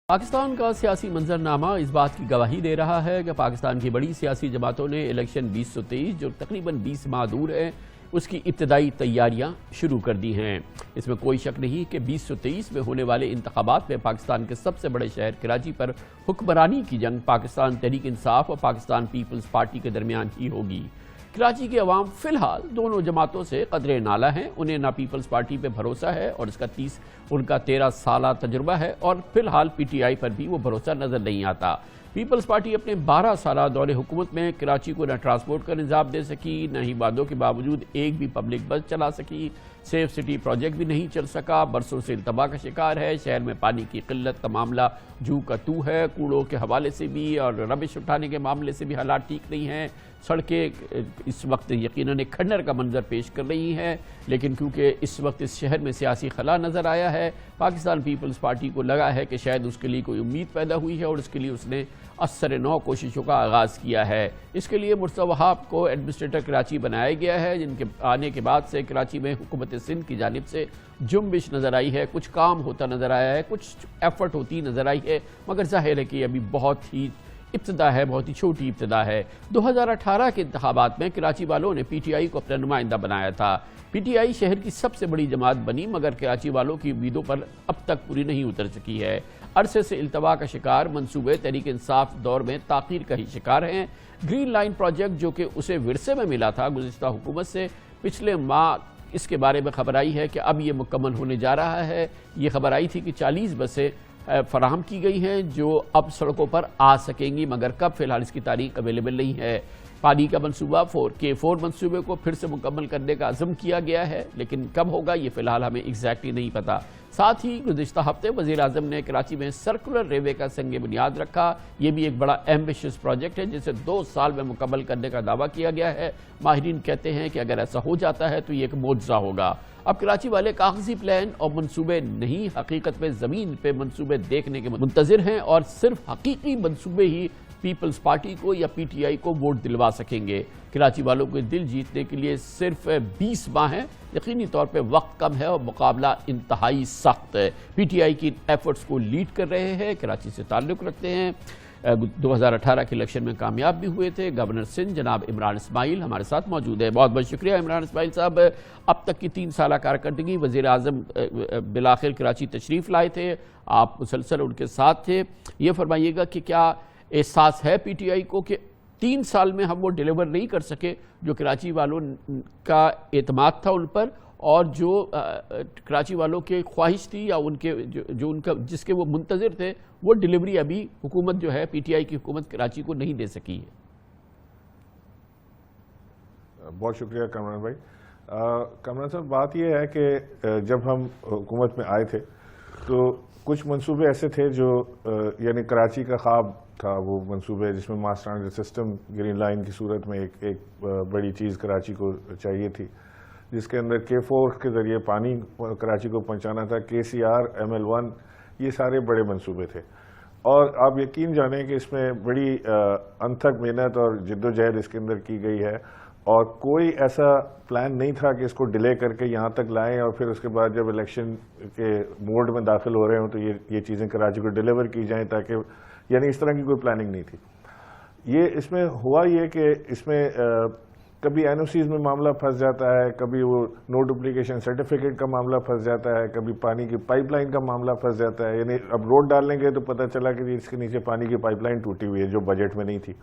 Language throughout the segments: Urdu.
پاکستان کا سیاسی منظرنامہ اس بات کی گواہی دے رہا ہے کہ پاکستان کی بڑی سیاسی جماعتوں نے الیکشن 2023 جو تقریباً 20 ماہ دور ہے اس کی ابتدائی تیاریاں شروع کر دی ہیں۔ اس میں کوئی شک نہیں کہ 2023 میں ہونے والے انتخابات میں پاکستان کے سب سے بڑے شہر کراچی پر حکمرانی کی جنگ پاکستان تحریک انصاف اور پاکستان پیپلز پارٹی کے درمیان ہی ہوگی۔ کراچی کے عوام فی الحال دونوں جماعتوں سے قدرے نالہ ہیں، انہیں نہ پیپلز پارٹی پہ بھروسہ ہے اور ان کا 13 سالہ تجربہ ہے، اور فی الحال پی ٹی آئی پر بھی وہ بھروسہ نظر نہیں آتا۔ پیپلز پارٹی اپنے 12 سالہ دور حکومت میں کراچی کو نہ ٹرانسپورٹ کا نظام دے سکی، نہ ہی وعدوں کے باوجود ایک بھی پبلک بس چلا سکی، سیف سٹی پروجیکٹ بھی نہیں چل سکا، برسوں سے التوا کا شکار ہے، شہر میں پانی کی قلت کا معاملہ جو کا تو ہے، کوڑوں کے حوالے سے بھی اور ربش اٹھانے کے معاملے سے بھی حالات ٹھیک نہیں ہیں، سڑکیں اس وقت یقیناً ایک کھنڈر کا منظر پیش کر رہی ہیں، لیکن کیونکہ اس وقت اس شہر میں سیاسی خلا نظر آیا ہے، پاکستان پیپلز پارٹی کو لگا ہے کہ شاید اس کے لیے کوئی امید پیدا ہوئی ہے اور اس کے لیے اس نے اثر نو کوششوں کا آغاز کیا ہے۔ اس کے لیے مرتضی وہاب کو ایڈمنسٹریٹر کراچی بنایا گیا ہے، جن کے آنے کے بعد سے کراچی میں حکومت سندھ کی جانب سے جنبش نظر آئی ہے، کچھ کام ہوتا نظر آیا ہے، کچھ ایفرٹ ہوتی نظر آئی ہے، مگر ظاہر ہے کہ ابھی بہت ہی ابتدا ہے، بہت ہی چھوٹی ابتدا ہے۔ 2018 کے انتخابات میں کراچی والوں نے پی ٹی آئی کو اپنا نمائندہ بنایا تھا۔ پی ٹی آئی شہر کی سب سے بڑی جماعت بنی، مگر کراچی والوں کی امیدوں پر اب تک پوری نہیں اتر سکی ہے۔ عرصے سے التوا کا شکار منصوبے تحریک انصاف دور میں تاخیر کا ہی شکار ہیں۔ گرین لائن پروجیکٹ جو کہ اسے ورثے میں ملا تھا گزشتہ حکومت سے، پچھلے ماہ اس کے بارے میں خبر آئی ہے کہ اب یہ مکمل ہونے جا رہا ہے۔ یہ خبر آئی تھی کہ 40 بسیں فراہم کی گئی ہیں جو اب سڑکوں پر آ سکیں گی، مگر کب فی الحال اس کی تاریخ اویلیبل نہیں ہے۔ پانی کا منصوبہ 4K4 منصوبے کو پھر سے مکمل کرنے کا عزم کیا گیا ہے، لیکن کب ہوگا یہ فی الحال ہمیں ایگزیکٹلی نہیں پتا۔ ساتھ ہی گزشتہ ہفتے وزیر اعظم نے کراچی میں سرکولر ریل وے کا سنگ بنیاد رکھا۔ یہ بھی ایک بڑا ایمبیشس پروجیکٹ ہے جسے 2 سال میں مکمل کرنے کا دعویٰ کیا گیا ہے۔ ماہرین کہتے ہیں کہ اگر ایسا ہو جاتا ہے تو یہ ایک معجزہ ہوگا۔ اب کراچی والے کاغذی پلان اور منصوبے نہیں، حقیقت میں زمین پہ منصوبے دیکھنے کے منتظر ہیں، اور صرف حقیقی منصوبے ہی پیپلز پارٹی کو یا پی ٹی آئی کو ووٹ دلوا سکیں گے۔ کراچی والوں کے دل جیتنے کے لیے صرف 20 ماہ ہیں، یقینی طور پہ وقت کم ہے اور مقابلہ انتہائی سخت ہے۔ پی ٹی آئی کی ایفرٹس کو لیڈ کر رہے ہیں، کراچی سے تعلق رکھتے ہیں، 2018 کے الیکشن میں کامیاب بھی ہوئے تھے۔ گورنر سندھ جناب عمران اسماعیل ہمارے ساتھ موجود ہے۔ بہت بہت شکریہ عمران اسماعیل صاحب۔ اب تک کی 3 سالہ کارکردگی، وزیر اعظم بالآخر کراچی تشریف لائے تھے، آپ مسلسل ان کے ساتھ تھے، یہ فرمائیے گا کہ کیا احساس ہے پی ٹی آئی کو کہ 3 سال میں ہم وہ ڈیلیور نہیں کر سکے جو کراچی والوں کا اعتماد تھا ان پر، اور جو کراچی والوں کی خواہش تھی یا ان کے جو ان کا جس کے وہ منتظر تھے، وہ ڈیلیوری ابھی حکومت جو ہے پی ٹی آئی کی حکومت کراچی کو نہیں دے سکی ہے؟ بہت شکریہ کامران بھائی۔ کامران صاحب، بات یہ ہے کہ جب ہم حکومت میں آئے تھے تو کچھ منصوبے ایسے تھے جو یعنی کراچی کا خواب تھا، وہ منصوبے جس میں ماس ٹرانزٹ سسٹم گرین لائن کی صورت میں ایک بڑی چیز کراچی کو چاہیے تھی، جس کے اندر K4 کے ذریعے پانی کراچی کو پہنچانا تھا، KCR ML1، یہ سارے بڑے منصوبے تھے، اور آپ یقین جانیں کہ اس میں بڑی انتھک محنت اور جد و جہد اس کے اندر کی گئی ہے، اور کوئی ایسا پلان نہیں تھا کہ اس کو ڈیلے کر کے یہاں تک لائیں اور پھر اس کے بعد جب الیکشن کے موڈ میں داخل ہو رہے ہوں تو یہ چیزیں کراچی کو ڈیلیور کی جائیں، تاکہ یعنی اس طرح کی کوئی پلاننگ نہیں تھی۔ اس میں ہوا یہ کہ اس میں کبھی NOCs میں معاملہ پھنس جاتا ہے، کبھی وہ نو ڈپلیکیشن سرٹیفکیٹ کا معاملہ پھنس جاتا ہے، کبھی پانی کی پائپ لائن کا معاملہ پھنس جاتا ہے، یعنی اب روڈ ڈالنے گئے تو پتہ چلا کہ اس کے نیچے پانی کی پائپ لائن ٹوٹی ہوئی ہے جو بجٹ میں نہیں تھی۔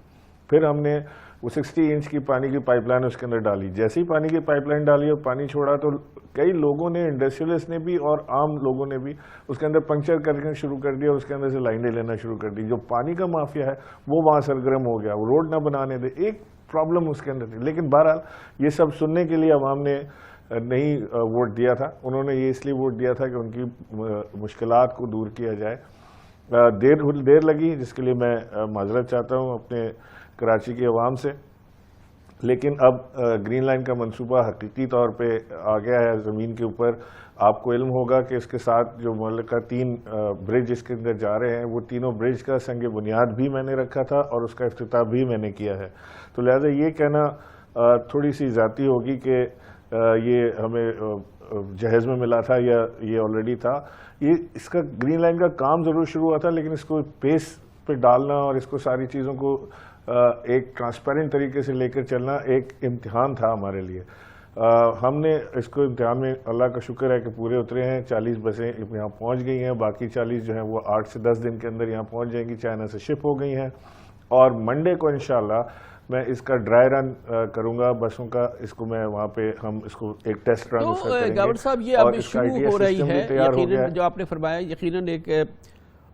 پھر ہم نے وہ 60 انچ کی پانی کی پائپ لائن اس کے اندر ڈالی، جیسے ہی پانی کی پائپ لائن ڈالی اور پانی چھوڑا تو کئی لوگوں نے، انڈسٹریلسٹ نے بھی اور عام لوگوں نے بھی اس کے اندر پنکچر کرنا شروع کر دیا، اس کے اندر سے لائنیں لینا شروع کر دی۔ جو پانی کا مافیا ہے وہ وہاں سرگرم ہو گیا، وہ روڈ نہ بنانے دے، ایک پرابلم اس کے اندر تھی۔ لیکن بہرحال یہ سب سننے کے لیے عوام نے نہیں ووٹ دیا تھا، انہوں نے یہ اس لیے ووٹ دیا تھا کہ ان کی مشکلات کو دور کیا جائے۔ دیر لگی، جس کے لیے میں معذرت چاہتا ہوں اپنے کراچی کے عوام سے، لیکن اب گرین لائن کا منصوبہ حقیقی طور پہ آ گیا ہے زمین کے اوپر۔ آپ کو علم ہوگا کہ اس کے ساتھ جو ملکہ 3 برج اس کے اندر جا رہے ہیں، وہ تینوں برج کا سنگ بنیاد بھی میں نے رکھا تھا اور اس کا افتتاح بھی میں نے کیا ہے، تو لہذا یہ کہنا تھوڑی سی ذاتی ہوگی کہ یہ ہمیں جہیز میں ملا تھا یا یہ آلریڈی تھا. اس کا گرین لائن کا کام ضرور شروع ہوا تھا, لیکن اس کو پیس پہ ڈالنا اور اس کو ساری چیزوں کو ایک ٹرانسپیرنٹ طریقے سے لے کر چلنا ایک امتحان تھا ہمارے لیے. ہم نے اس کو امتحان میں اللہ کا شکر ہے کہ پورے اترے ہیں. 40 بسیں یہاں پہنچ گئی ہیں, باقی 40 جو ہیں وہ 8 سے 10 دن کے اندر یہاں پہنچ جائیں گی, چائنا سے شپ ہو گئی ہیں. اور منڈے کو انشاءاللہ میں اس کا ڈرائی رن کروں گا بسوں کا. اس کو میں وہاں پہ ہم اس کو ایک ٹیسٹ رن اس کا کریں گے. گاور صاحب یہ اب شروع ہو رہی ہے یقیناً, جو آپ نے فرمایا یقیناً ایک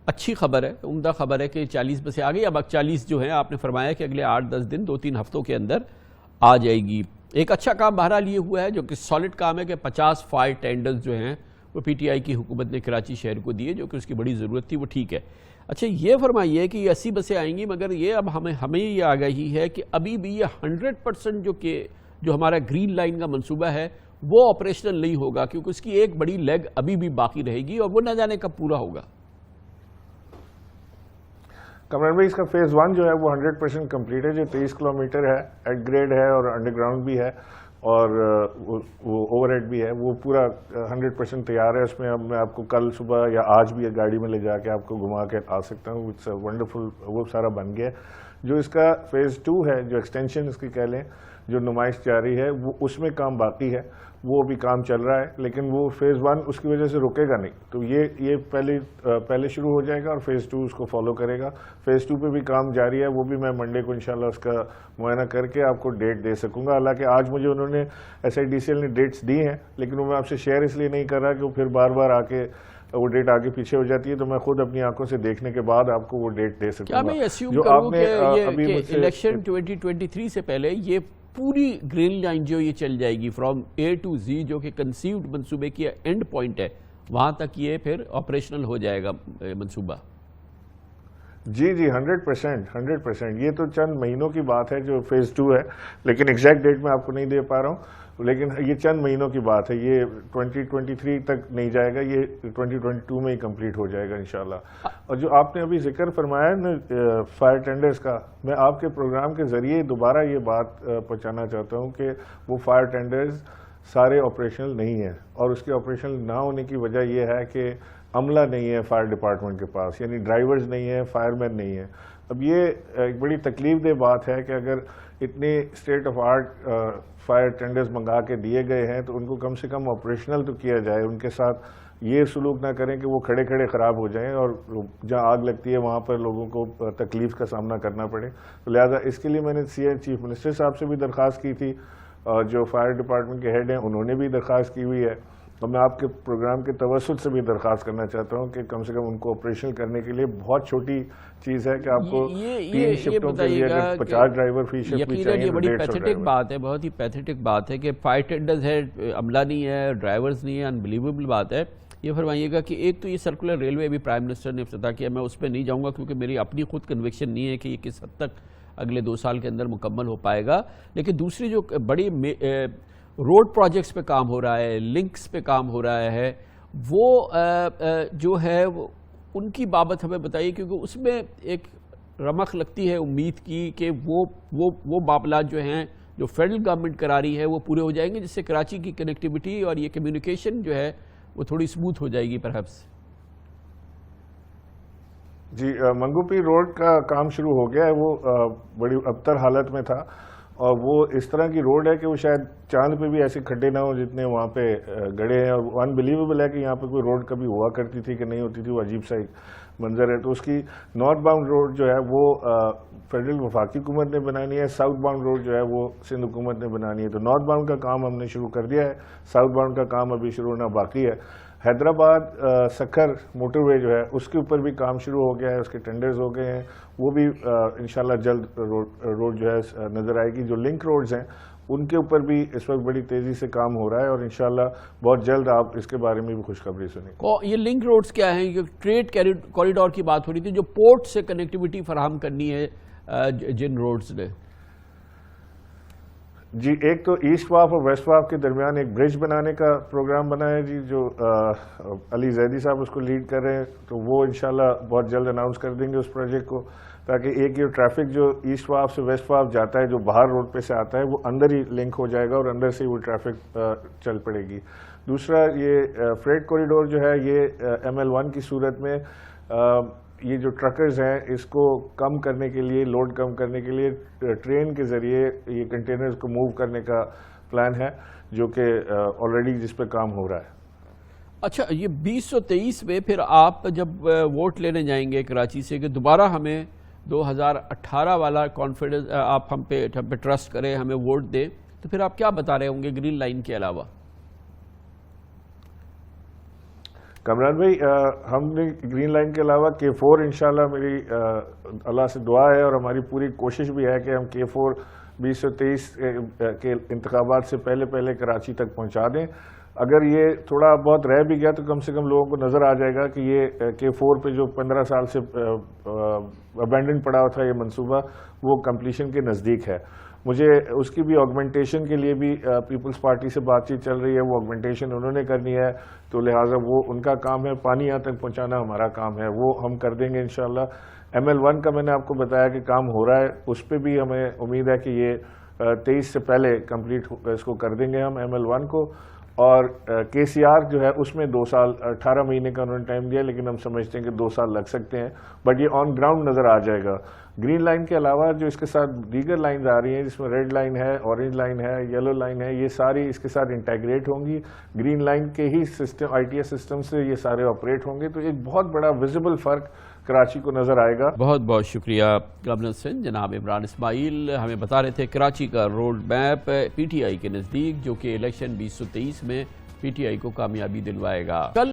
اچھی خبر ہے, عمدہ خبر ہے کہ 40 بسیں آ گئی. اب 40 جو ہیں آپ نے فرمایا کہ اگلے 8-10 دن 2-3 ہفتوں کے اندر آ جائے گی. ایک اچھا کام بہرحال یہ ہوا ہے جو کہ سالڈ کام ہے کہ 50 فائر ٹینڈرز جو ہیں وہ پی ٹی آئی کی حکومت نے کراچی شہر کو دیے, جو کہ اس کی بڑی ضرورت تھی, وہ ٹھیک ہے. اچھا یہ فرمائیے کہ یہ 80 بسیں آئیں گی, مگر یہ اب ہمیں یہ آگاہی ہے کہ ابھی بھی یہ 100% جو ہمارا گرین لائن کا منصوبہ ہے وہ آپریشنل نہیں ہوگا, کیونکہ اس کی ایک بڑی لیگ ابھی بھی باقی رہے گی اور وہ نہ جانے کب پورا ہوگا. کمران بھائی اس کا فیز 1 جو ہے وہ 100% کمپلیٹ ہے, جو 23 کلومیٹر ہے, ایٹ گریڈ ہے اور انڈر گراؤنڈ بھی ہے اور وہ اوور ہیڈ بھی ہے, وہ پورا 100% تیار ہے. اس میں اب میں آپ کو کل صبح یا آج بھی گاڑی میں لے جا کے آپ کو گھما کے آ سکتا ہوں. اٹس ونڈرفل, وہ سارا بن گیا. جو اس کا فیز 2 ہے, جو ایکسٹینشن اس کی کہہ لیں, جو نمائش جاری ہے, وہ اس میں کام باقی ہے, وہ بھی کام چل رہا ہے, لیکن وہ فیز 1 اس کی وجہ سے رکے گا نہیں. تو یہ پہلے شروع ہو جائے گا اور فیز 2 اس کو فالو کرے گا. فیز 2 پہ بھی کام جاری ہے, وہ بھی میں منڈے کو انشاءاللہ اس کا معائنہ کر کے آپ کو ڈیٹ دے سکوں گا. حالانکہ آج مجھے انہوں نے SIDCL نے ڈیٹس دی ہیں, لیکن وہ میں آپ سے شیئر اس لیے نہیں کر رہا کہ وہ پھر بار بار آ کے وہ ڈیٹ آگے پیچھے ہو جاتی ہے, تو میں خود اپنی آنکھوں سے دیکھنے کے بعد آپ کو وہ ڈیٹ دے سکوں گا. کیا میں اسیوم کروں کہ الیکشن 2023 سے پہلے یہ پوری گرین لائن جو یہ چل جائے گی فرام A to Z, جو کہ کنسیوڈ منصوبے کی اینڈ پوائنٹ ہے, وہاں تک یہ پھر آپریشنل ہو جائے گا منصوبہ؟ جی 100%. یہ تو چند مہینوں کی بات ہے جو فیز 2 ہے, لیکن ایگزیکٹ ڈیٹ میں آپ کو نہیں دے پا رہا ہوں, لیکن یہ چند مہینوں کی بات ہے. یہ 2023 تک نہیں جائے گا, یہ 2022 میں ہی کمپلیٹ ہو جائے گا انشاءاللہ. اور جو آپ نے ابھی ذکر فرمایا نا فائر ٹینڈرز کا, میں آپ کے پروگرام کے ذریعے دوبارہ یہ بات پہنچانا چاہتا ہوں کہ وہ فائر ٹینڈرز سارے آپریشنل نہیں ہیں, اور اس کے آپریشنل نہ ہونے کی وجہ یہ ہے کہ عملہ نہیں ہے فائر ڈپارٹمنٹ کے پاس, یعنی ڈرائیورز نہیں ہیں, فائر مین نہیں ہیں. اب یہ ایک بڑی تکلیف دہ بات ہے کہ اگر اتنے state of art fire tenders منگا کے دیے گئے ہیں تو ان کو کم سے کم آپریشنل تو کیا جائے. ان کے ساتھ یہ سلوک نہ کریں کہ وہ کھڑے کھڑے خراب ہو جائیں اور جہاں آگ لگتی ہے وہاں پر لوگوں کو تکلیف کا سامنا کرنا پڑے. تو لہٰذا اس کے لیے میں نے چیف منسٹر صاحب سے بھی درخواست کی تھی, اور جو فائر ڈپارٹمنٹ کے ہیڈ ہیں انہوں نے بھی درخواست کی ہوئی ہے, اور میں آپ کے پروگرام کے توسط سے بھی درخواست کرنا چاہتا ہوں کہ کم سے کم ان کو آپریشنل کرنے کے لیے بہت چھوٹی چیز ہے کہ آپ کو 3 شفٹوں کے لیے اگر 50 ڈرائیور فی شفٹ بھی چاہیے. یہ بڑی پیتھیٹک بات ہے, بہت ہی پیتھیٹک بات ہے کہ فائر ٹینڈرز ہے, عملہ نہیں ہے, ڈرائیورز نہیں ہے, انبلیویبل بات ہے. یہ فرمائیے گا کہ ایک تو یہ سرکولر ریلوے بھی پرائم منسٹر نے افتتاح کیا, میں اس پہ نہیں جاؤں گا کیونکہ میری اپنی خود کنوکشن نہیں ہے کہ یہ کس حد تک اگلے 2 سال کے اندر مکمل ہو پائے گا. لیکن دوسری جو بڑی روڈ پروجیکٹس پہ کام ہو رہا ہے, لنکس پہ کام ہو رہا ہے, وہ جو ہے ان کی بابت ہمیں بتائیے, کیونکہ اس میں ایک رمق لگتی ہے امید کی کہ وہ معاملات جو ہیں جو فیڈرل گورنمنٹ کرا رہی ہے وہ پورے ہو جائیں گے, جس سے کراچی کی کنیکٹیوٹی اور یہ کمیونیکیشن جو ہے وہ تھوڑی سموتھ ہو جائے گی پرہیپس. جی منگو پی روڈ کا کام شروع ہو گیا ہے, وہ بڑی ابتر حالت میں تھا, اور وہ اس طرح کی روڈ ہے کہ وہ شاید چاند پہ بھی ایسے کھڈے نہ ہوں جتنے وہاں پہ گڑے ہیں, اور انبلیویبل ہے کہ یہاں پہ کوئی روڈ کبھی ہوا کرتی تھی کہ نہیں ہوتی تھی, وہ عجیب سا ایک منظر ہے. تو اس کی نارتھ باؤنڈ روڈ جو ہے وہ فیڈرل وفاقی حکومت نے بنانی ہے, ساؤتھ باؤنڈ روڈ جو ہے وہ سندھ حکومت نے بنانی ہے. تو نارتھ باؤنڈ کا کام ہم نے شروع کر دیا ہے, ساؤتھ باؤنڈ کا کام ابھی شروع ہونا باقی ہے. حیدرآباد سکھر موٹر وے جو ہے اس کے اوپر بھی کام شروع ہو گیا ہے, اس کے ٹینڈرز ہو گئے ہیں, وہ بھی انشاءاللہ جلد روڈ جو ہے نظر آئے گی. جو لنک روڈز ہیں ان کے اوپر بھی اس وقت بڑی تیزی سے کام ہو رہا ہے, اور انشاءاللہ بہت جلد آپ اس کے بارے میں بھی خوشخبری سنیں. یہ لنک روڈز کیا ہیں؟ یہ ٹریڈ کوریڈور کی بات ہو رہی تھی, جو پورٹ سے کنیکٹیوٹی فراہم کرنی ہے جن روڈز نے. جی ایک تو ایسٹ واف اور ویسٹ واف کے درمیان ایک برج بنانے کا پروگرام بنا ہے جی, جو علی زیدی صاحب اس کو لیڈ کر رہے ہیں, تو وہ انشاءاللہ بہت جلد اناؤنس کر دیں گے اس پروجیکٹ کو, تاکہ ایک یہ ٹریفک جو ایسٹ واف سے ویسٹ واف جاتا ہے جو باہر روڈ پہ سے آتا ہے وہ اندر ہی لنک ہو جائے گا اور اندر سے وہ ٹریفک چل پڑے گی. دوسرا یہ فریٹ کوریڈور جو ہے یہ ML1 کی صورت میں یہ جو ٹرکرز ہیں اس کو کم کرنے کے لیے، لوڈ کم کرنے کے لیے ٹرین کے ذریعے یہ کنٹینرز کو موو کرنے کا پلان ہے، جو کہ آلریڈی جس پہ کام ہو رہا ہے۔ اچھا، یہ 2023 میں پھر آپ جب ووٹ لینے جائیں گے کراچی سے کہ دوبارہ ہمیں 2018 والا کانفیڈنس آپ ہم پہ ٹرسٹ کریں، ہمیں ووٹ دیں، تو پھر آپ کیا بتا رہے ہوں گے گرین لائن کے علاوہ؟ کامران بھائی، ہم نے گرین لائن کے علاوہ K4 انشاءاللہ میری اللہ سے دعا ہے اور ہماری پوری کوشش بھی ہے کہ ہم K4 2023 کے انتخابات سے پہلے کراچی تک پہنچا دیں۔ اگر یہ تھوڑا بہت رہ بھی گیا تو کم سے کم لوگوں کو نظر آ جائے گا کہ یہ K4 پہ جو 15 سال سے ابینڈن پڑا ہوا تھا یہ منصوبہ، وہ کمپلیشن کے نزدیک ہے۔ مجھے اس کی بھی آگمنٹیشن کے لیے بھی پیپلز پارٹی سے بات چیت چل رہی ہے، وہ آگمنٹیشن انہوں نے کرنی ہے، تو لہٰذا وہ ان کا کام ہے، پانی یہاں تک پہنچانا ہمارا کام ہے، وہ ہم کر دیں گے انشاءاللہ۔ ML1 کا میں نے آپ کو بتایا کہ کام ہو رہا ہے، اس پہ بھی ہمیں امید ہے کہ یہ 23 سے پہلے کمپلیٹ اس کو کر دیں گے ہم ML1 کو۔ اور KCR جو ہے اس میں 2 سال 18 مہینے کا انہوں نے ٹائم دیا، لیکن ہم سمجھتے ہیں کہ 2 سال لگ سکتے ہیں، بٹ یہ آن گراؤنڈ نظر آ جائے گا۔ گرین لائن کے علاوہ جو اس کے ساتھ دیگر لائنز آ رہی ہیں، جس میں ریڈ لائن ہے، اورنج لائن ہے، یلو لائن ہے، یہ ساری اس کے ساتھ انٹیگریٹ ہوں گی۔ گرین لائن کے ہی سسٹم ITS سسٹم سے یہ سارے آپریٹ ہوں گے، تو ایک بہت بڑا ویزیبل فرق کراچی کو نظر آئے گا۔ بہت بہت شکریہ گورنر سندھ جناب عمران اسماعیل، ہمیں بتا رہے تھے کراچی کا روڈ میپ PTI کے نزدیک، جو کہ الیکشن 2023 میں PTI کو کامیابی دلوائے گا۔ کل